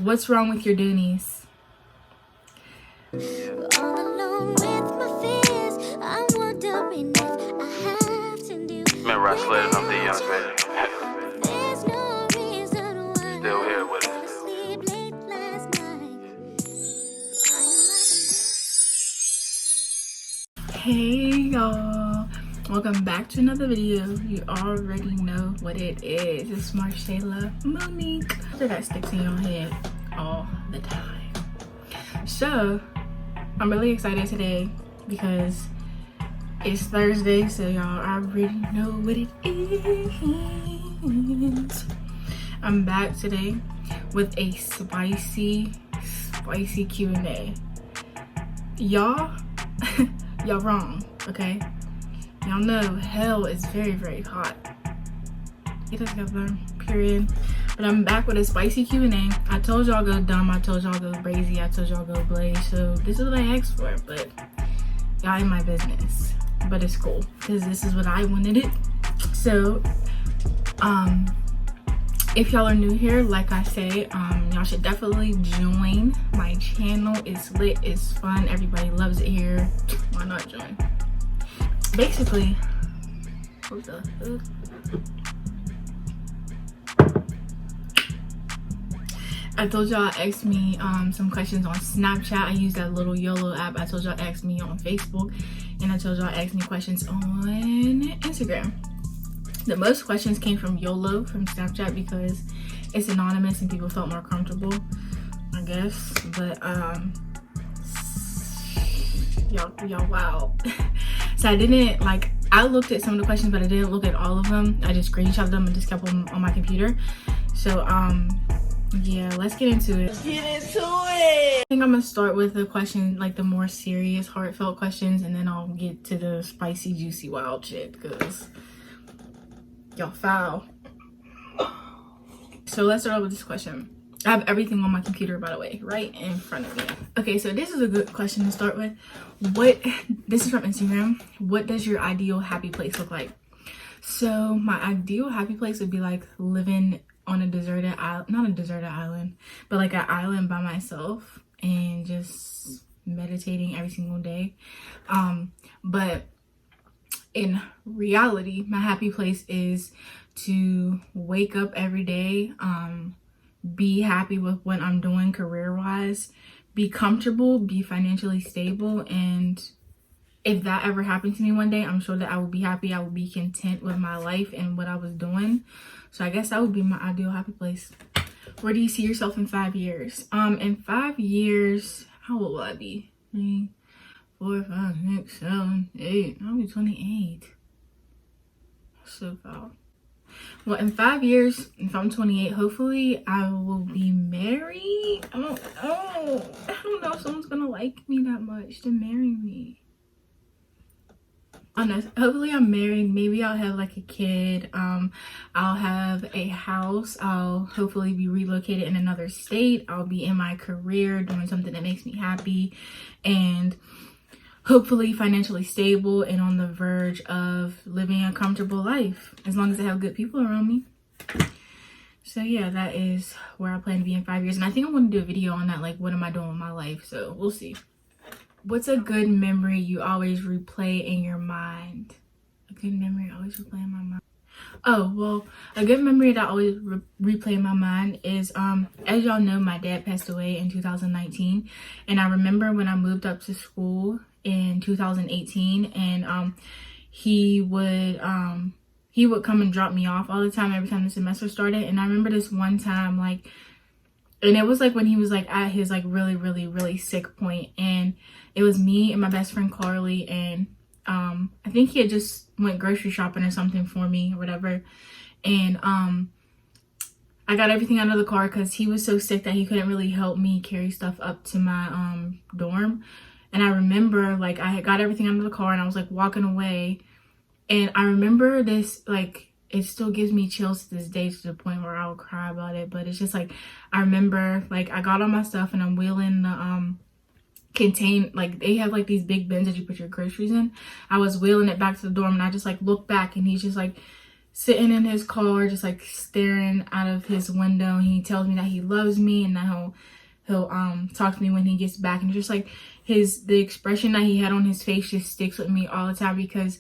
What's wrong with your doonies? All alone with my fears, I'm wondering if I have to do. Remember I slid on the young There's no reason why Still here with I it. sleep late last night. Hey y'all, welcome back to another video. You already know what it is. It's Marshayla Monique. So that sticks in your head all the time. So I'm really excited today because it's Thursday, so y'all already know what it is. I'm back today with a spicy Q&A. Y'all y'all wrong, okay? Y'all know hell is very hot. It is together, period. But I'm back with a spicy Q&A. I told y'all go dumb, I told y'all go crazy, I told y'all go blaze. So this is what I asked for, but y'all in my business. But it's cool, because this is what I wanted it. So, if y'all are new here, like I say, y'all should definitely join my channel. It's lit, it's fun, everybody loves it here. Why not join? Basically, what the fuck? I told y'all ask me some questions on Snapchat. I use that little YOLO app. I told y'all ask me on Facebook, and I told y'all ask me questions on Instagram. The most questions came from YOLO from Snapchat because it's anonymous and people felt more comfortable, I guess. But y'all wow. So I didn't I looked at some of the questions, but I didn't look at all of them. I just screenshot them and just kept them on my computer. So yeah, let's get into it. I think I'm gonna start with the question, like the more serious, heartfelt questions, and then I'll get to the spicy, juicy, wild shit because y'all foul. So let's start with this question. I have everything on my computer, by the way, right in front of me. Okay, so this is a good question to start with. This is from Instagram. What does your ideal happy place look like? So my ideal happy place would be like living on a deserted island, not a deserted island, but like an island by myself and just meditating every single day. But in reality, my happy place is to wake up every day, be happy with what I'm doing career-wise, be comfortable, be financially stable, and if that ever happened to me one day, I'm sure that I would be happy. I would be content with my life and what I was doing. So I guess that would be my ideal happy place. Where do you see yourself in 5 years? In 5 years, how old will I be? 3, 4, 5, 6, 7, 8. I'll be 28. So foul. Well, in 5 years, if I'm 28, hopefully I will be married. I don't know if someone's gonna like me that much to marry me. Honest, hopefully I'm married. Maybe I'll have like a kid. I'll have a house. I'll hopefully be relocated in another state. I'll be in my career doing something that makes me happy, and hopefully financially stable and on the verge of living a comfortable life, as long as I have good people around me. So yeah, that is where I plan to be in 5 years. And I think I want to do a video on that, like what am I doing with my life? So we'll see. What's a good memory you always replay in your mind? A good memory I always replay in my mind. Oh, well, a good memory that I always replay in my mind is, as y'all know, my dad passed away in 2019. And I remember when I moved up to school in 2018, and he would come and drop me off all the time every time the semester started. And I remember this one time, and it was like when he was like at his like really sick point, and it was me and my best friend Carly, and I think he had just went grocery shopping or something for me or whatever, and I got everything out of the car because he was so sick that he couldn't really help me carry stuff up to my dorm. And I remember like I had got everything out of the car and I was like walking away, and I remember this, like it still gives me chills to this day, to the point where I'll cry about it. But it's just like I remember like I got all my stuff and I'm wheeling the like they have like these big bins that you put your groceries in. I was wheeling it back to the dorm, and I just like looked back, and he's just like sitting in his car, just like staring out of his window, and he tells me that he loves me and that he'll talk to me when he gets back. And just like the expression that he had on his face just sticks with me all the time, because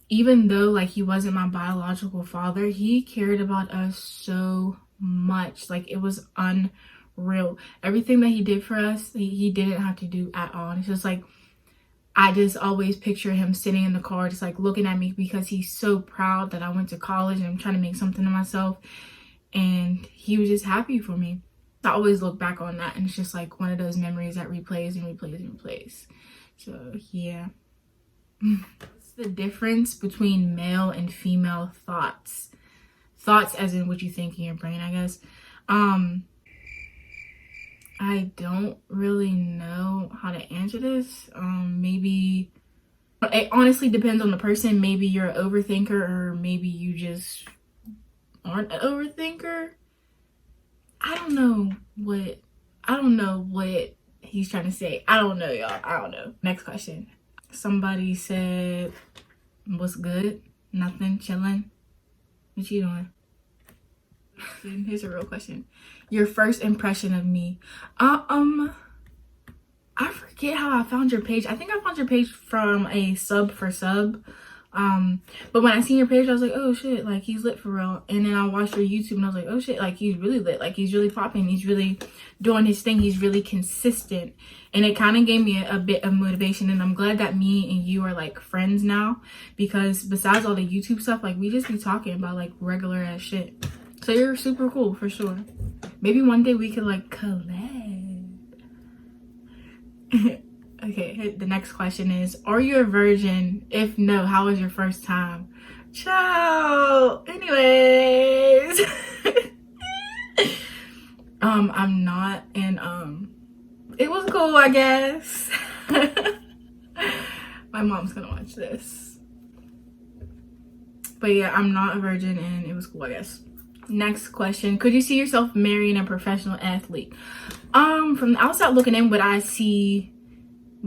even though like he wasn't my biological father, he cared about us so much. Like, it was unreal. Everything that he did for us, he didn't have to do at all. And it's just like, I just always picture him sitting in the car just like looking at me, because he's so proud that I went to college and I'm trying to make something of myself, and he was just happy for me. I always look back on that, and it's just like one of those memories that replays and replays and replays. So yeah. What's the difference between male and female thoughts? Thoughts as in what you think in your brain, I guess. I don't really know how to answer this. Maybe it honestly depends on the person. Maybe you're an overthinker, or maybe you just aren't an overthinker. I don't know what he's trying to say. I don't know, y'all. I don't know. Next question. Somebody said, what's good? Nothing, chilling. What you doing? Here's a real question. Your first impression of me. I forget how I found your page. I think I found your page from a sub for sub. But when I seen your page, I was like, oh shit, like he's lit for real. And then I watched your YouTube and I was like, oh shit, like he's really lit. Like he's really popping. He's really doing his thing. He's really consistent. And it kind of gave me a bit of motivation. And I'm glad that me and you are like friends now, because besides all the YouTube stuff, like we just be talking about like regular ass shit. So you're super cool for sure. Maybe one day we could like collab. Okay, the next question is, are you a virgin? If no, how was your first time? Ciao. Anyways. I'm not, and it was cool, I guess. My mom's gonna watch this. But yeah, I'm not a virgin and it was cool, I guess. Next question. Could you see yourself marrying a professional athlete? From the outside looking in, what I see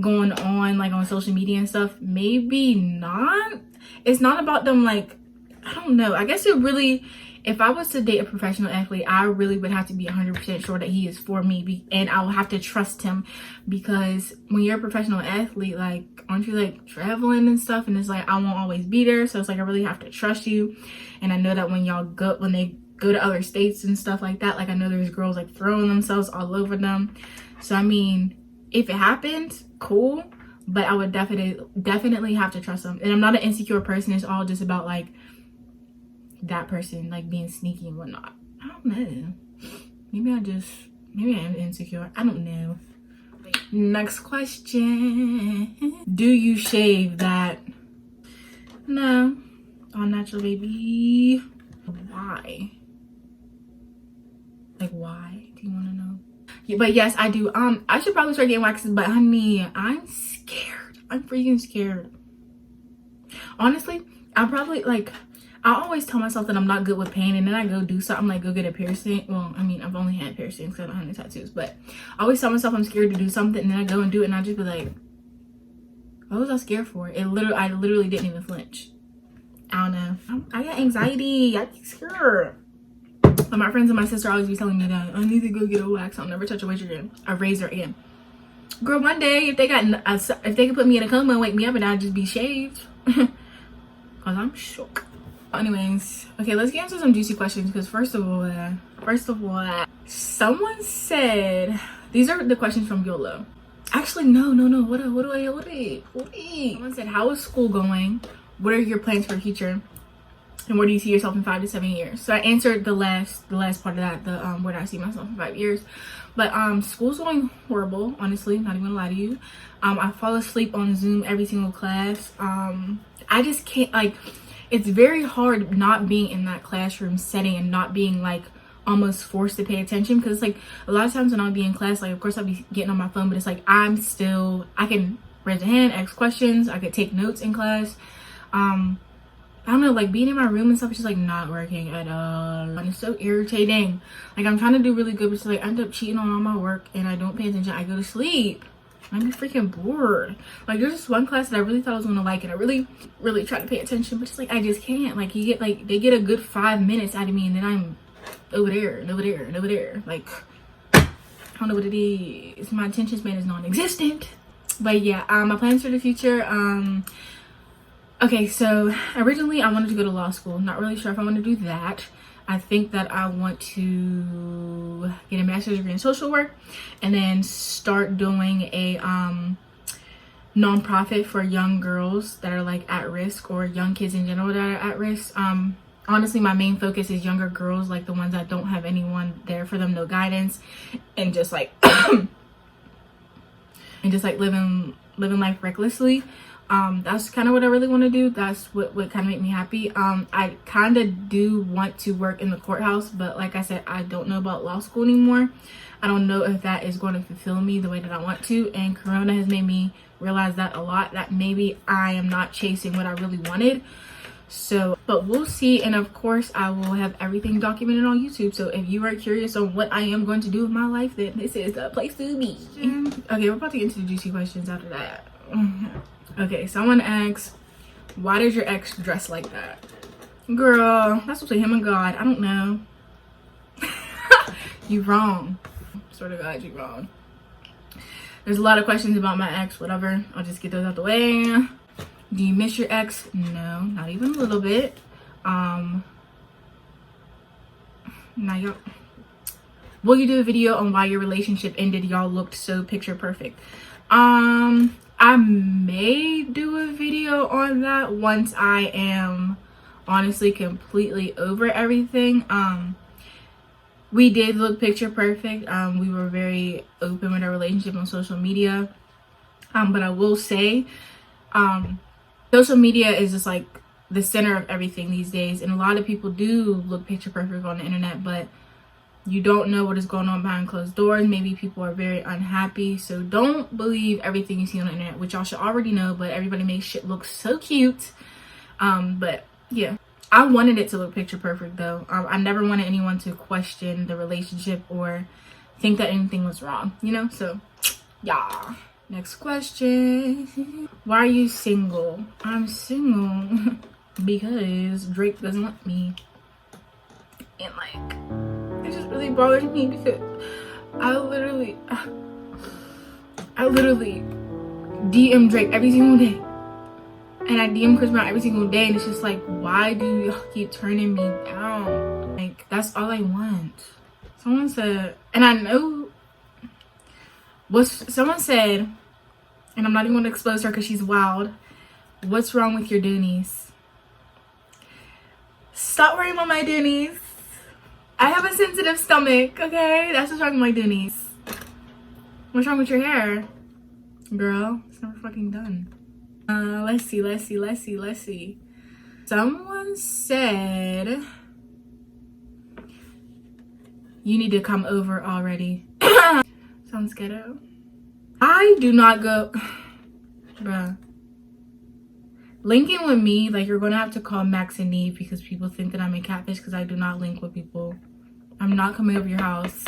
going on like on social media and stuff, maybe not. It's not about them, like, I don't know. I guess it really, if I was to date a professional athlete, I really would have to be 100% sure that he is for me, and I will have to trust him, because when you're a professional athlete, like, aren't you like traveling and stuff, and it's like I won't always be there, so it's like I really have to trust you. And I know that when they go to other states and stuff like that, like I know there's girls like throwing themselves all over them. So I mean, if it happened, cool, but I would definitely have to trust them. And I'm not an insecure person. It's all just about like that person like being sneaky and whatnot. I don't know. Maybe I am insecure. I don't know. Next question. Do you shave that? No. All natural, baby. Why? Like, why? Do you want to know? Yeah, but yes, I do. I should probably start getting waxes, but honey, I'm scared. I'm freaking scared. Honestly, I always tell myself that I'm not good with pain, and then I go do something like go get a piercing. Well, I mean, I've only had piercings because I don't have any tattoos, but I always tell myself I'm scared to do something, and then I go and do it, and I just be like, what was I scared for? I literally didn't even flinch. I don't know. I got anxiety. I get scared. And my friends and my sister always be telling me that I need to go get a wax. I'll never touch a razor again. Girl, one day if they could put me in a coma and wake me up, and I'd just be shaved, cause I'm shook. Anyways, okay, let's get into some juicy questions. Because first of all, someone said, these are the questions from YOLO. Actually, no. What? Someone said, how is school going? What are your plans for the future? And where do you see yourself in 5 to 7 years? So I answered the last part of that, where do I see myself in 5 years. But school's going horrible, honestly, not even gonna lie to you. I fall asleep on Zoom every single class. I just can't, like, it's very hard not being in that classroom setting and not being like almost forced to pay attention, because like a lot of times when I'll be in class, like of course I'll be getting on my phone, but it's like I can raise a hand, ask questions, I could take notes in class. I don't know, like being in my room and stuff is just like not working at all, and it's so irritating. Like I'm trying to do really good, but it's like I end up cheating on all my work and I don't pay attention. I go to sleep. I'm freaking bored. Like, there's this one class that I really thought I was gonna like, and I really tried to pay attention, but it's like I just can't. Like, you get like, they get a good 5 minutes out of me, and then I'm over there and over there and over there. Like, I don't know what it is. My attention span is non-existent. But yeah, my plans for the future. Okay, so originally I wanted to go to law school. Not really sure if I want to do that. I think that I want to get a master's degree in social work and then start doing a nonprofit for young girls that are like at risk, or young kids in general that are at risk. Honestly, my main focus is younger girls, like the ones that don't have anyone there for them, no guidance, and just like living life recklessly. That's kind of what I really want to do. That's what kind of make me happy. I kind of do want to work in the courthouse, but like I said, I don't know about law school anymore. I don't know if that is going to fulfill me the way that I want to, and Corona has made me realize that a lot, that maybe I am not chasing what I really wanted. So, but we'll see. And of course, I will have everything documented on YouTube. So if you are curious on what I am going to do with my life, then this is the place to be. Okay, we're about to get into the juicy questions after that. Okay, someone asks, why did your ex dress like that? Girl, that's between him and God. I don't know. You wrong. Swear to God, you wrong. There's a lot of questions about my ex, whatever. I'll just get those out the way. Do you miss your ex? No, not even a little bit. Now y'all, will you do a video on why your relationship ended? Y'all looked so picture perfect. I may do a video on that once I am honestly completely over everything. We did look picture perfect. We were very open with our relationship on social media. But I will say, social media is just like the center of everything these days, and a lot of people do look picture perfect on the internet, but you don't know what is going on behind closed doors. Maybe people are very unhappy, so don't believe everything you see on the internet, which y'all should already know, but everybody makes shit look so cute. But yeah, I wanted it to look picture perfect though. I never wanted anyone to question the relationship or think that anything was wrong, you know? So yeah. Next question. Why are you single? I'm single because Drake doesn't want me. And like, it just really bothers me because I literally DM Drake every single day. And I DM Chris Brown every single day, and it's just like, why do y'all keep turning me down? Like, that's all I want. Someone said, and I know someone said, and I'm not even gonna expose her because she's wild. What's wrong with your doonies? Stop worrying about my doonies. I have a sensitive stomach, okay? That's what's wrong with my doonies. What's wrong with your hair? Girl, it's never fucking done. Let's see. Someone said, you need to come over already. Sounds ghetto. I do not go, bruh. Linking with me, like, you're gonna have to call Max and Neve because people think that I'm a catfish because I do not link with people. I'm not coming over your house.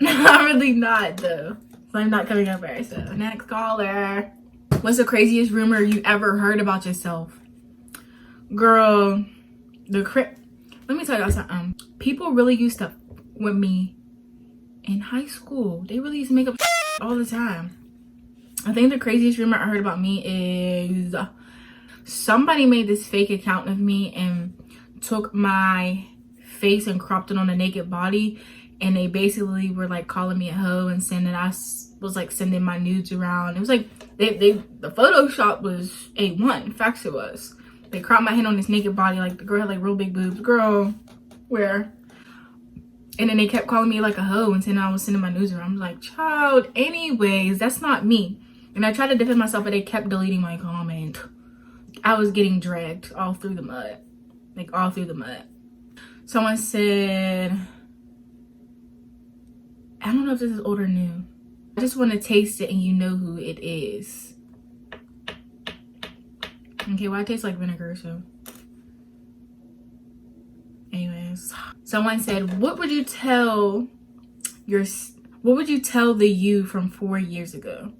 I'm really not though. So I'm not coming over. So next caller. What's the craziest rumor you ever heard about yourself? Girl, let me tell y'all something. People really used to with me in high school. They really used to make up all the time. I think the craziest rumor I heard about me is somebody made this fake account of me and took my face and cropped it on a naked body, and they basically were like calling me a hoe and saying that I was like sending my nudes around. It was like the Photoshop was A1. Facts it was. They cropped my head on this naked body, like the girl had like real big boobs. Girl, where? And then they kept calling me like a hoe and saying I was sending my nudes around. I'm like, child, anyways, that's not me. And I tried to defend myself, but they kept deleting my comment. I was getting dragged all through the mud. Like, all through the mud. Someone said, I don't know if this is old or new. I just want to taste it and you know who it is. Okay, well, it tastes like vinegar, so. Anyways. Someone said, what would you tell What would you tell the you from 4 years ago?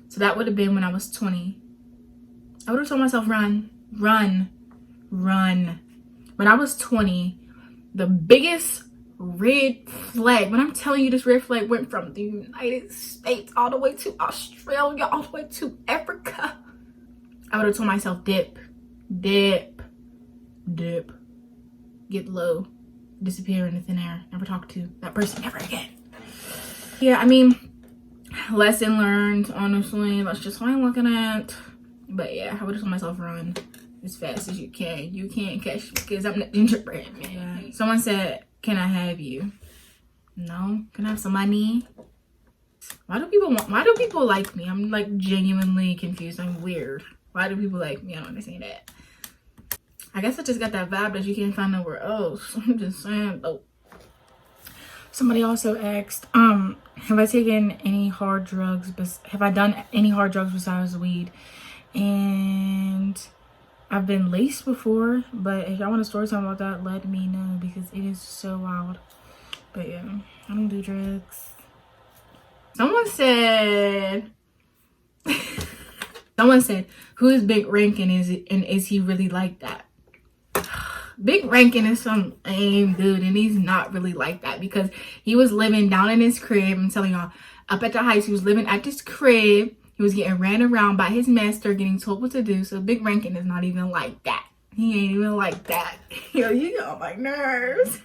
So that would have been when I was 20. I would have told myself, run, run, run. When I was 20, the biggest red flag, when I'm telling you, this red flag went from the United States all the way to Australia, all the way to Africa. I would have told myself, dip, dip, dip, get low, disappear in the thin air, never talk to that person ever again. Yeah, I mean, lesson learned, honestly. That's just what I'm looking at. But yeah, I would have told myself, run as fast as you can. You can't catch me because I'm the gingerbread man. Yeah. Someone said, can I have you? No. Can I have some money? Why do people like me? I'm like genuinely confused. I'm weird. Why do people like me? I don't understand that. I guess I just got that vibe that you can't find nowhere else. I'm just saying. Oh. Somebody also asked, have I taken any hard drugs? Have I done any hard drugs besides weed? And I've been laced before, but if y'all want a story time about that, let me know because it is so wild. But yeah, I don't do drugs. Someone said, who is Big Rankin? Is he really like that? Big Rankin is some lame dude, and he's not really like that because he was living down in his crib. I'm telling y'all, up at the heights, he was living at this crib. He was getting ran around by his master, getting told what to do. So Big Rankin is not even like that. He ain't even like that. Yo, you get on my nerves.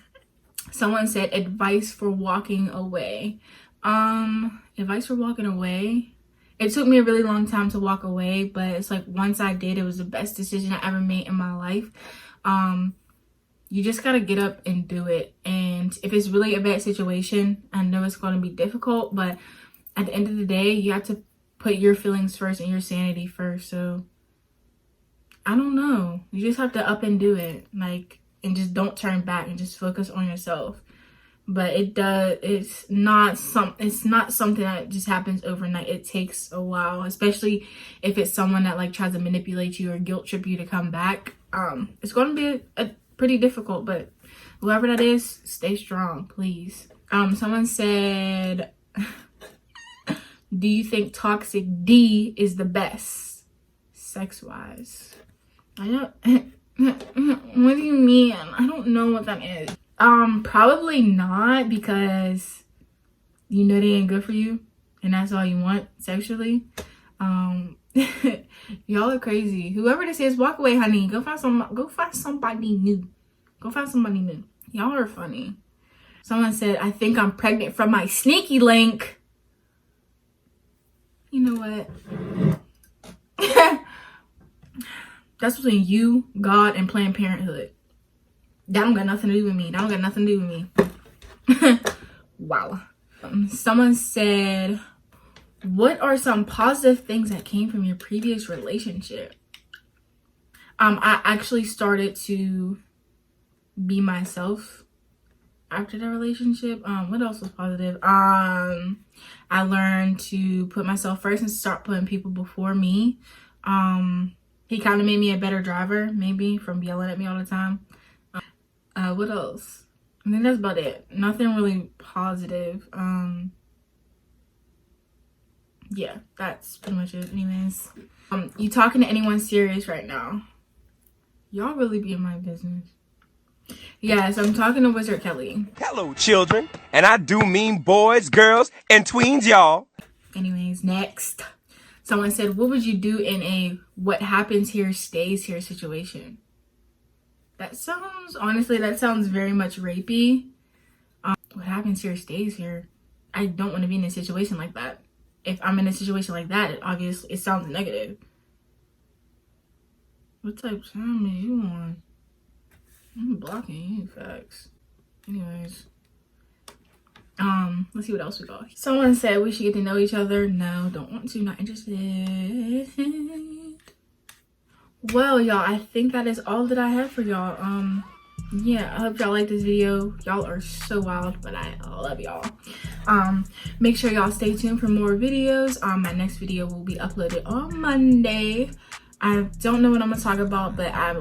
Someone said advice for walking away. Advice for walking away. It took me a really long time to walk away, but it's like once I did, it was the best decision I ever made in my life. You just gotta get up and do it. And if it's really a bad situation, I know it's gonna be difficult, but at the end of the day, you have to put your feelings first and your sanity first. So I don't know. You just have to up and do it, like, and just don't turn back and just focus on yourself. But it's not something that just happens overnight. It takes a while, especially if it's someone that like tries to manipulate you or guilt trip you to come back. It's going to be a pretty difficult, but whoever that is, stay strong, please. Someone said, do you think Toxic D is the best sex-wise? I don't, what do you mean? I don't know what that is. Probably not, because you know they ain't good for you and that's all you want sexually. Y'all are crazy. Whoever this is, walk away, honey. Go find somebody new. Go find somebody new. Y'all are funny. Someone said, I think I'm pregnant from my sneaky link. You know what? That's between you, God, and Planned Parenthood. That don't got nothing to do with me. That don't got nothing to do with me. Wow. Someone said, what are some positive things that came from your previous relationship? I actually started to be myself after the relationship. What else was positive? I learned to put myself first and start putting people before me. He kind of made me a better driver, maybe, from yelling at me all the time. What else? I think that's about it. Nothing really positive. Yeah, that's pretty much it. Anyways, you talking to anyone serious right now? Y'all really be in my business. Yeah, so I'm talking to Wizard Kelly. Hello, children, and I do mean boys, girls, and tweens, y'all. Anyways, next. Someone said, what would you do in a what happens here stays here situation? That sounds very much rapey. What happens here stays here. I don't want to be in a situation like that. If I'm in a situation like that, obviously it sounds negative. What type of time is you on? I'm blocking you, facts. Anyways. Let's see what else we got. Someone said we should get to know each other. No, don't want to, not interested. Well, y'all, I think that is all that I have for y'all. Yeah, I hope y'all like this video. Y'all are so wild, but I love y'all. Make sure y'all stay tuned for more videos. My next video will be uploaded on Monday. I don't know what I'm gonna talk about, but I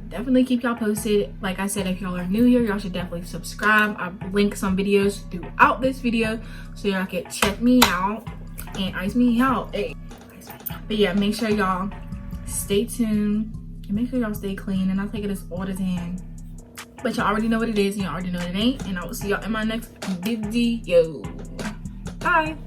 definitely keep y'all posted. Like I said, if y'all are new here, y'all should definitely subscribe. I've linked some videos throughout this video so y'all can check me out and ice me out. Hey. But yeah, make sure y'all stay tuned and make sure y'all stay clean, and I'll take it as all the time. But y'all already know what it is and y'all already know what it ain't, and I will see y'all in my next video. Bye.